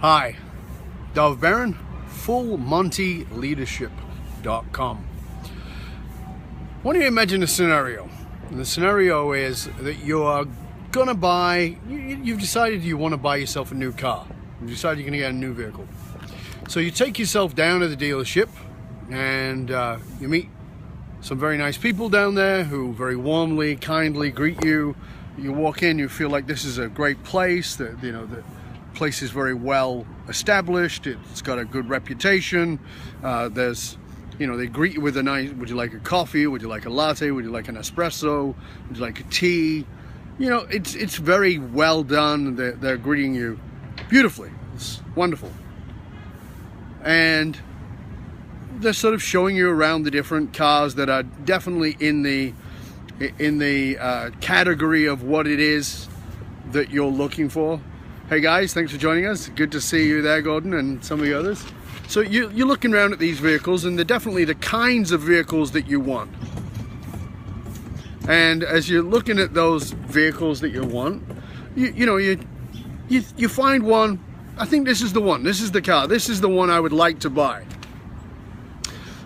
Hi, Dov Baron, FullMontyLeadership.com. I want you to imagine a scenario. And the scenario is that you are going to buy, you've decided you want to buy yourself a new car. You've decided you're going to get a new vehicle. So you take yourself down to the dealership and you meet some very nice people down there who very warmly, kindly greet you. You walk in, you feel like this is a great place, that the place is very well established, it's got a good reputation. They greet you with a nice, would you like a coffee, would you like a latte, would you like an espresso, would you like a tea? It's very well done. They're greeting you beautifully. It's wonderful. And they're sort of showing you around the different cars that are definitely in the category of what it is that you're looking for. Hey guys, thanks for joining us. Good to see you there, Gordon, and some of the others. So you're looking around at these vehicles, and they're definitely the kinds of vehicles that you want. And as you're looking at those vehicles that you want, you find one. I think this is the one. This is the car. This is the one I would like to buy.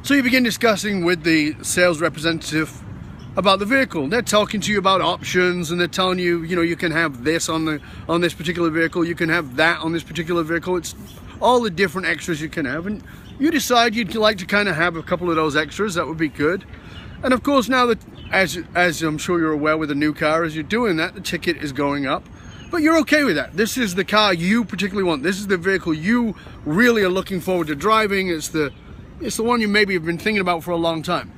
So you begin discussing with the sales representative about the vehicle. They're talking to you about options, and they're telling you, you can have this on this particular vehicle, you can have that on this particular vehicle. It's all the different extras you can have, and you decide you'd like to kind of have a couple of those extras. That would be good. And of course, now that, as I'm sure you're aware with a new car, as you're doing that, the ticket is going up. But you're okay with that. This is the car you particularly want. This is the vehicle you really are looking forward to driving. It's the one you maybe have been thinking about for a long time.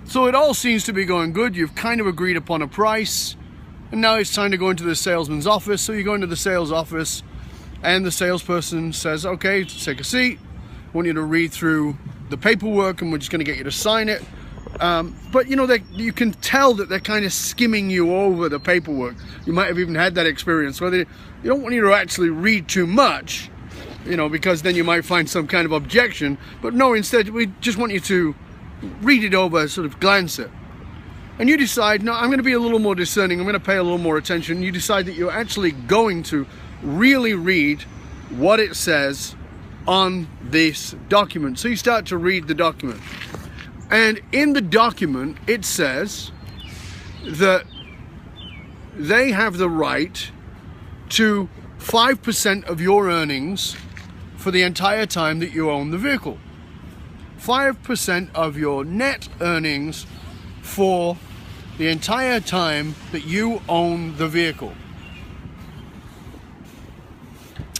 So it all seems to be going good. You've kind of agreed upon a price, and now it's time to go into the salesman's office. So you go into the sales office, and the salesperson says, okay, take a seat. I want you to read through the paperwork, and we're just going to get you to sign it. But you can tell that they're kind of skimming you over the paperwork. You might have even had that experience where they don't want you to actually read too much, because then you might find some kind of objection. But no, instead, we just want you to read it over, sort of glance it. And you decide, no, I'm going to be a little more discerning, I'm going to pay a little more attention. You decide that you're actually going to really read what it says on this document. So you start to read the document. And in the document, it says that they have the right to 5% of your earnings for the entire time that you own the vehicle. 5% of your net earnings for the entire time that you own the vehicle.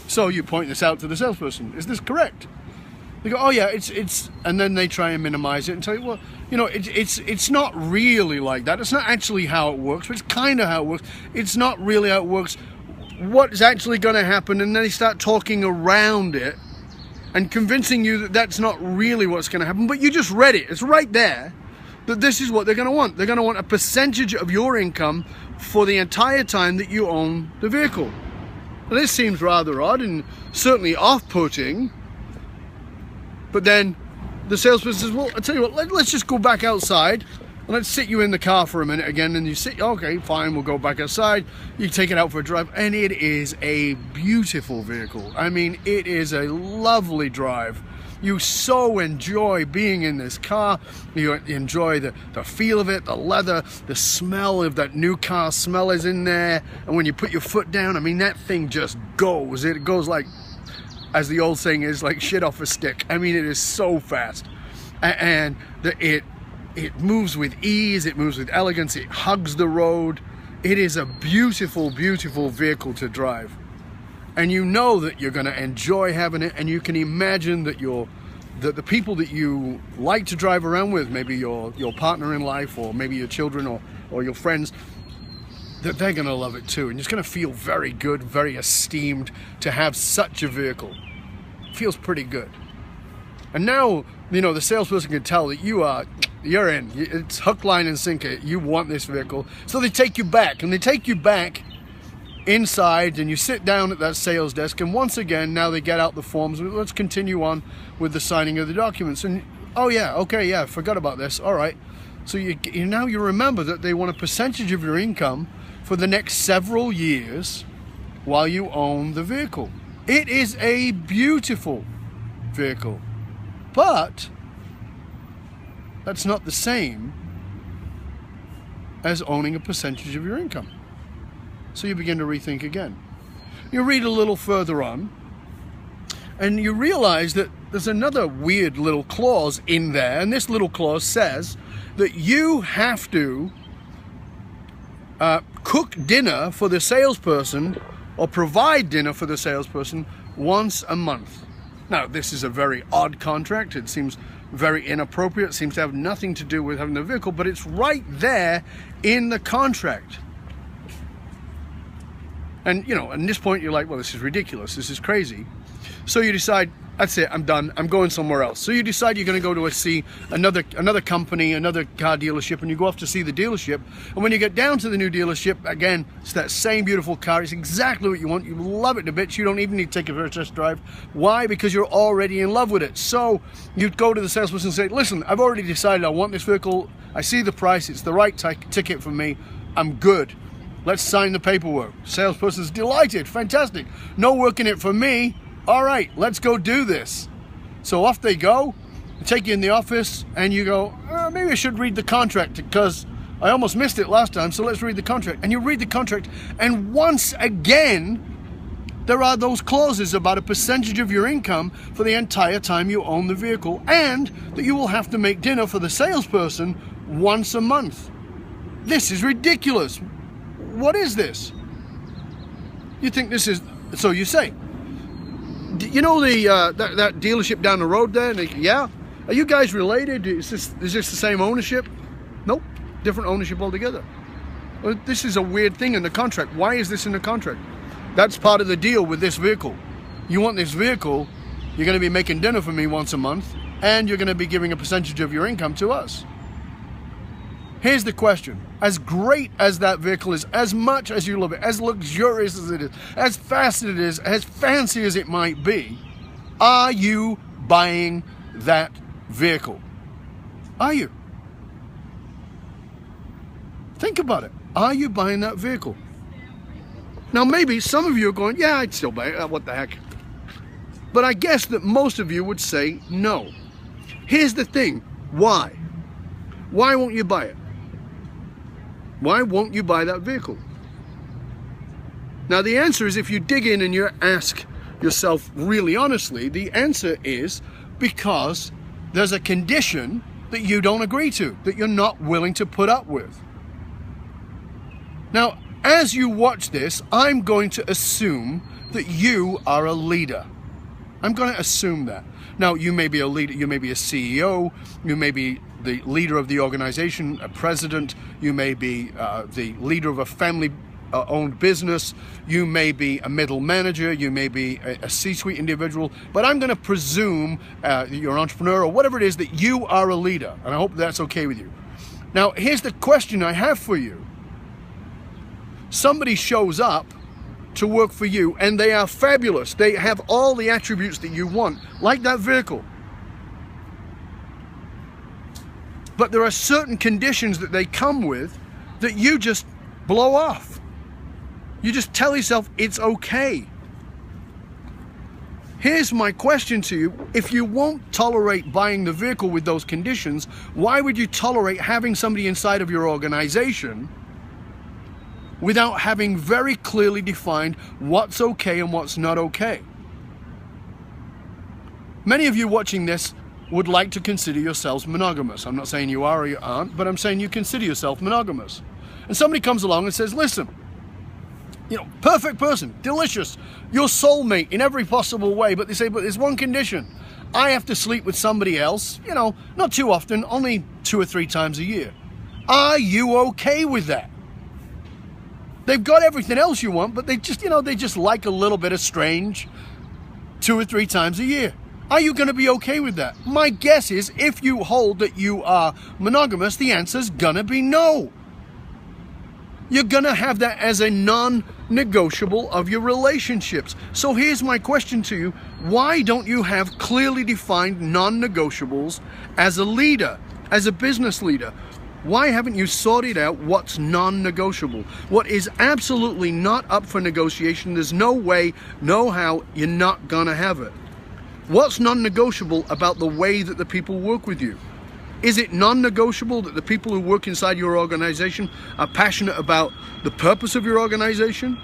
So you point this out to the salesperson. Is this correct? They go, oh yeah, it's, and then they try and minimize it and tell you, well, it's not really like that. It's not actually how it works, but it's kind of how it works. It's not really how it works. What is actually going to happen? And then they start talking around it and convincing you that that's not really what's going to happen, but you just read it. It's right there that this is what they're going to want. They're going to want a percentage of your income for the entire time that you own the vehicle. Now, this seems rather odd and certainly off-putting, but then the salesperson says, well, I'll tell you what, let's just go back outside and let's sit you in the car for a minute again. And you sit, okay, fine, we'll go back outside. You take it out for a drive, and it is a beautiful vehicle. I mean, it is a lovely drive. You so enjoy being in this car. You enjoy the feel of it, the leather, the smell of that new car smell is in there. And when you put your foot down, I mean, that thing just goes. It goes like, as the old saying is, like shit off a stick. I mean, it is so fast. And it moves with ease, it moves with elegance, it hugs the road. It is a beautiful, beautiful vehicle to drive. And you know that you're going to enjoy having it, and you can imagine that the people that you like to drive around with, maybe your partner in life, or maybe your children, or your friends, that they're going to love it too. And it's going to feel very good, very esteemed to have such a vehicle. It feels pretty good. And now, the salesperson can tell that you're in. It's hook, line, and sinker. You want this vehicle. So they take you back, and they take you back inside, and you sit down at that sales desk, and once again, now they get out the forms. Let's continue on with the signing of the documents. And oh yeah, okay, yeah, forgot about this. All right. So now you remember that they want a percentage of your income for the next several years while you own the vehicle. It is a beautiful vehicle, but that's not the same as owning a percentage of your income. So you begin to rethink again. You read a little further on, and you realize that there's another weird little clause in there, and this little clause says that you have to cook dinner for the salesperson or provide dinner for the salesperson once a month. Now, this is a very odd contract. It seems very inappropriate. It seems to have nothing to do with having the vehicle, but it's right there in the contract. And, you know, at this point, you're like, well, this is ridiculous. This is crazy. So you decide, that's it, I'm done. I'm going somewhere else. So you decide you're going to go to see another company, another car dealership, and you go off to see the dealership. And when you get down to the new dealership, again, it's that same beautiful car. It's exactly what you want. You love it to bits. You don't even need to take it for a test drive. Why? Because you're already in love with it. So you go to the salesperson and say, listen, I've already decided I want this vehicle. I see the price. It's the right ticket for me. I'm good. Let's sign the paperwork. Salesperson's delighted. Fantastic. No work in it for me. All right, let's go do this. So off they go. They take you in the office, and you go, maybe I should read the contract because I almost missed it last time, so let's read the contract. And you read the contract, and once again, there are those clauses about a percentage of your income for the entire time you own the vehicle, and that you will have to make dinner for the salesperson once a month. This is ridiculous. What is this? You think this is, so you say, you know that dealership down the road there? Yeah. Are you guys related? Is this the same ownership? Nope. Different ownership altogether. Well, this is a weird thing in the contract. Why is this in the contract? That's part of the deal with this vehicle. You want this vehicle, you're going to be making dinner for me once a month, and you're going to be giving a percentage of your income to us. Here's the question. As great as that vehicle is, as much as you love it, as luxurious as it is, as fast as it is, as fancy as it might be, are you buying that vehicle? Are you? Think about it. Are you buying that vehicle? Now, maybe some of you are going, yeah, I'd still buy it. What the heck? But I guess that most of you would say no. Here's the thing. Why? Why won't you buy it? Why won't you buy that vehicle? Now, the answer is, if you dig in and you ask yourself really honestly, the answer is because there's a condition that you don't agree to, that you're not willing to put up with. Now, as you watch this, I'm going to assume that you are a leader. I'm going to assume that. Now, you may be a leader, you may be a CEO, you may be the leader of the organization, a president, you may be the leader of a family-owned business, you may be a middle manager, you may be a C-suite individual, but I'm going to presume you're an entrepreneur or whatever it is, that you are a leader, and I hope that's okay with you. Now, here's the question I have for you. Somebody shows up to work for you, and they are fabulous. They have all the attributes that you want, like that vehicle. But there are certain conditions that they come with that you just blow off. You just tell yourself it's okay. Here's my question to you. If you won't tolerate buying the vehicle with those conditions, why would you tolerate having somebody inside of your organization without having very clearly defined what's okay and what's not okay? Many of you watching this would like to consider yourselves monogamous. I'm not saying you are or you aren't, but I'm saying you consider yourself monogamous. And somebody comes along and says, listen, you know, perfect person, delicious, your soulmate in every possible way, but they say, but there's one condition. I have to sleep with somebody else, you know, not too often, only 2 or 3 times a year. Are you okay with that? They've got everything else you want, but they just, you know, they just like a little bit of strange 2 or 3 times a year. Are you going to be okay with that? My guess is, if you hold that you are monogamous, the answer's going to be no. You're going to have that as a non-negotiable of your relationships. So here's my question to you. Why don't you have clearly defined non-negotiables as a leader, as a business leader? Why haven't you sorted out what's non-negotiable? What is absolutely not up for negotiation? There's no way, no how, you're not gonna have it. What's non-negotiable about the way that the people work with you? Is it non-negotiable that the people who work inside your organization are passionate about the purpose of your organization?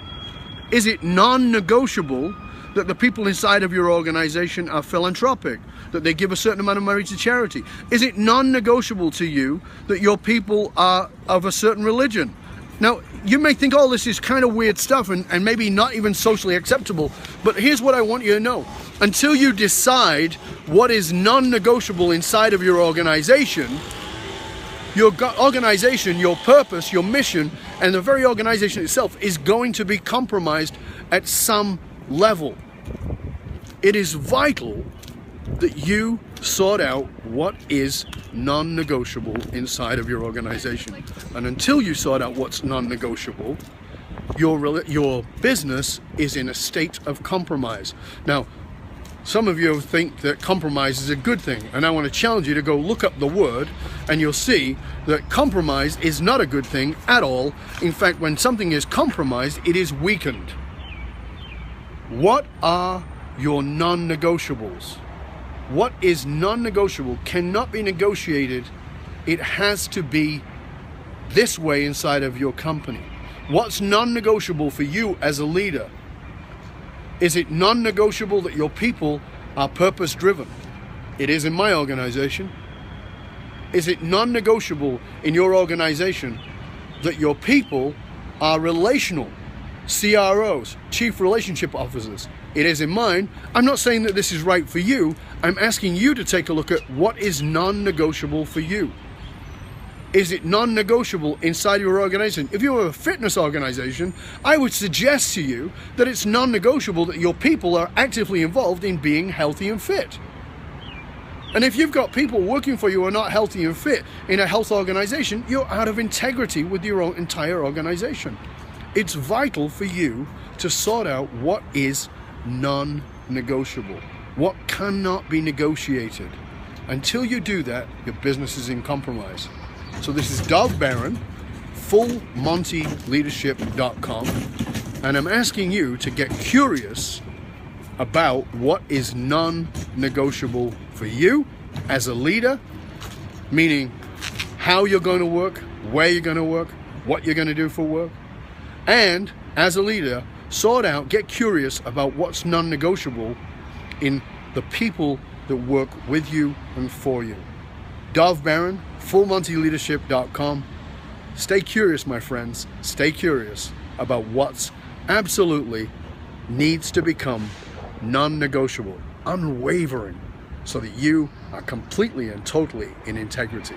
Is it non-negotiable that the people inside of your organization are philanthropic, that they give a certain amount of money to charity? Is it non-negotiable to you that your people are of a certain religion? Now, you may think all this is kind of weird stuff and maybe not even socially acceptable, but here's what I want you to know. Until you decide what is non-negotiable inside of your organization, your purpose, your mission, and the very organization itself is going to be compromised at some level. It is vital that you sort out what is non-negotiable inside of your organization. And until you sort out what's non-negotiable, your business is in a state of compromise. Now, some of you think that compromise is a good thing, and I want to challenge you to go look up the word, and you'll see that compromise is not a good thing at all. In fact, when something is compromised, it is weakened. What are your non-negotiables? What is non-negotiable cannot be negotiated. It has to be this way inside of your company. What's non-negotiable for you as a leader? Is it non-negotiable that your people are purpose-driven? It is in my organization. Is it non-negotiable in your organization that your people are relational? CROs, Chief Relationship Officers. It is in mine. I'm not saying that this is right for you. I'm asking you to take a look at what is non-negotiable for you. Is it non-negotiable inside your organization? If you're a fitness organization, I would suggest to you that it's non-negotiable that your people are actively involved in being healthy and fit. And if you've got people working for you who are not healthy and fit in a health organization, you're out of integrity with your own entire organization. It's vital for you to sort out what is non-negotiable, what cannot be negotiated. Until you do that, your business is in compromise. So this is Dov Baron, FullMontyLeadership.com, and I'm asking you to get curious about what is non-negotiable for you as a leader, meaning how you're going to work, where you're going to work, what you're going to do for work, and as a leader, sort out, get curious about what's non-negotiable in the people that work with you and for you. Dov Baron, FullMontyLeadership.com. Stay curious, my friends. Stay curious about what's absolutely needs to become non-negotiable, unwavering, so that you are completely and totally in integrity.